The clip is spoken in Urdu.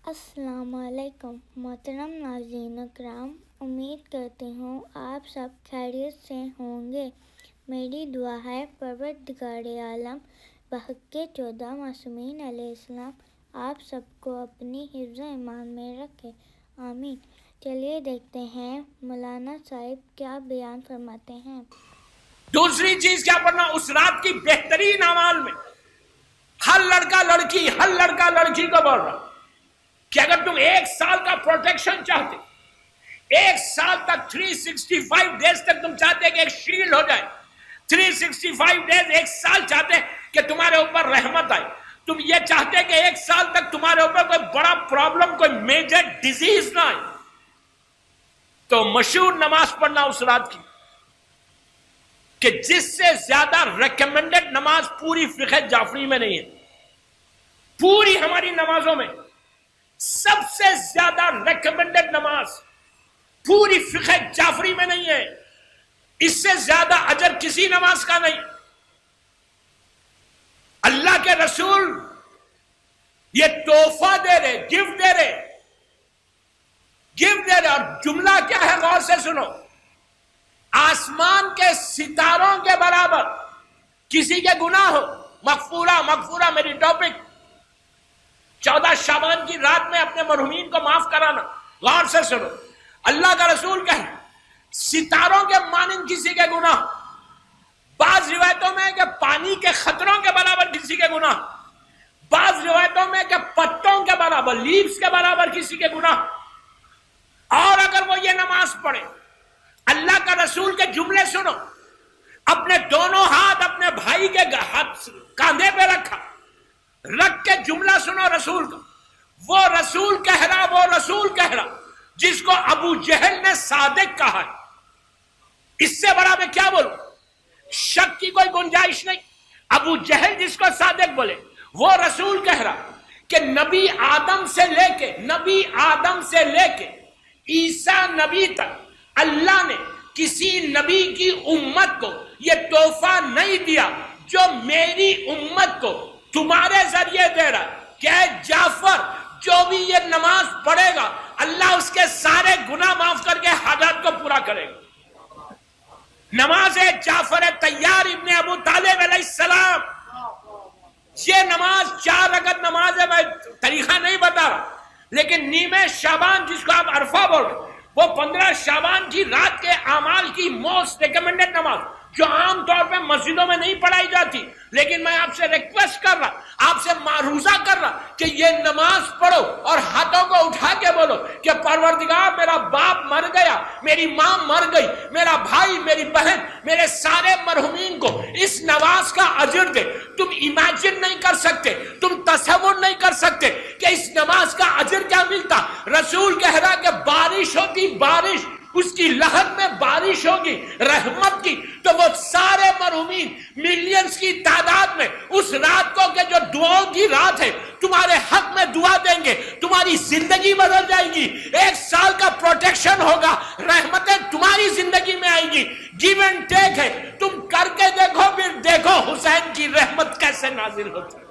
السلام علیکم محترم ناظرین اکرام، امید کرتی ہوں آپ سب خیریت سے ہوں گے۔ میری دعا ہے پروردگار عالم بحق 14 معصومین علیہ السلام آپ سب کو اپنی حفظ ایمان میں رکھے، آمین۔ چلیے دیکھتے ہیں مولانا صاحب کیا بیان فرماتے ہیں۔ دوسری چیز کیا پڑھنا، اس رات کی بہترین اعمال میں ہر لڑکا لڑکی کو بول رہا کہ اگر تم 1 سال کا پروٹیکشن چاہتے، 1 سال تک 365 ڈیز تک تم چاہتے کہ ایک شیلڈ ہو جائے، 365 ڈیز 1 سال چاہتے کہ تمہارے اوپر رحمت آئے، تم یہ چاہتے کہ 1 سال تک تمہارے اوپر کوئی بڑا پرابلم، کوئی میجر ڈیزیز نہ آئے، تو مشہور نماز پڑھنا اس رات کی کہ جس سے زیادہ ریکمنڈڈ نماز پوری فقہ جعفری میں نہیں ہے۔ پوری ہماری نمازوں میں سب سے زیادہ ریکمنڈڈ نماز پوری فقہ جعفری میں نہیں ہے، اس سے زیادہ اجر کسی نماز کا نہیں۔ اللہ کے رسول یہ تحفہ دے رہے، گفٹ دے رہے، اور جملہ کیا ہے غور سے سنو، آسمان کے ستاروں کے برابر کسی کے گناہ ہو، مغفورہ میری ٹاپک 14 شعبان کی رات میں اپنے مرحومین کو معاف کرانا۔ غور سے سنو، اللہ کا رسول کہے ستاروں کے مانند کسی کے گناہ، بعض روایتوں میں کہ پانی کے خطروں کے برابر کسی کے گناہ، بعض روایتوں میں کہ پتوں کے برابر، لیوز کے برابر کسی کے گناہ، اور اگر وہ یہ نماز پڑھے، اللہ کا رسول کے جملے سنو، اپنے دونوں ہاتھ اپنے بھائی کے کاندھے پہ رکھ کے جملہ سنو رسول کا، وہ رسول کہہ رہا جس کو ابو جہل نے صادق کہا ہے، اس سے بڑا میں کیا بولوں، شک کی کوئی گنجائش نہیں۔ ابو جہل جس کو صادق بولے، وہ رسول کہہ رہا کہ نبی آدم سے لے کے عیسیٰ نبی تک اللہ نے کسی نبی کی امت کو یہ تحفہ نہیں دیا جو میری امت کو تمہارے ذریعے دے رہا کہ اے جعفر جو بھی یہ نماز پڑھے گا اللہ اس کے سارے گناہ معاف کر کے حاجات کو پورا کرے گا۔ نماز جعفر طیار ابن ابو طالب علیہ السلام، یہ نماز 4 رکعت نماز ہے، میں طریقہ نہیں بتا رہا، لیکن نیمہ شعبان جس کو آپ عرفہ بول رہے، وہ 15 شعبان کی رات کے اعمال کی موسٹ ریکمنڈڈ نماز جو عام طور پہ مسجدوں میں نہیں پڑھائی جاتی، لیکن میں آپ سے ریکویسٹ کر رہا، آپ سے معروضہ کر رہا کہ یہ نماز پڑھو اور ہاتھوں کو اٹھا کے بولو کہ پروردگار میرا باپ مر گیا، میری ماں مر گئی، میرا بھائی، میری بہن، میرے سارے مرحومین کو اس نماز کا اجر دے۔ تم امیجن نہیں کر سکتے، تم تصور نہیں کر سکتے کہ اس نماز کا اجر کیا ملتا۔ رسول کہہ رہا کہ بارش ہوتی، بارش اس کی لہر میں بارش ہوگی رحمت کی، تو وہ سارے مرحومین ملینز کی تعداد میں اس رات کو کہ جو دعاؤں کی رات ہے تمہارے حق میں دعا دیں گے، تمہاری زندگی بدل جائے گی، 1 سال کا پروٹیکشن ہوگا، رحمتیں تمہاری زندگی میں آئیں گی۔ گیو اینڈ ٹیک ہے، تم کر کے دیکھو، پھر دیکھو حسین کی رحمت کیسے نازل ہوتی ہے۔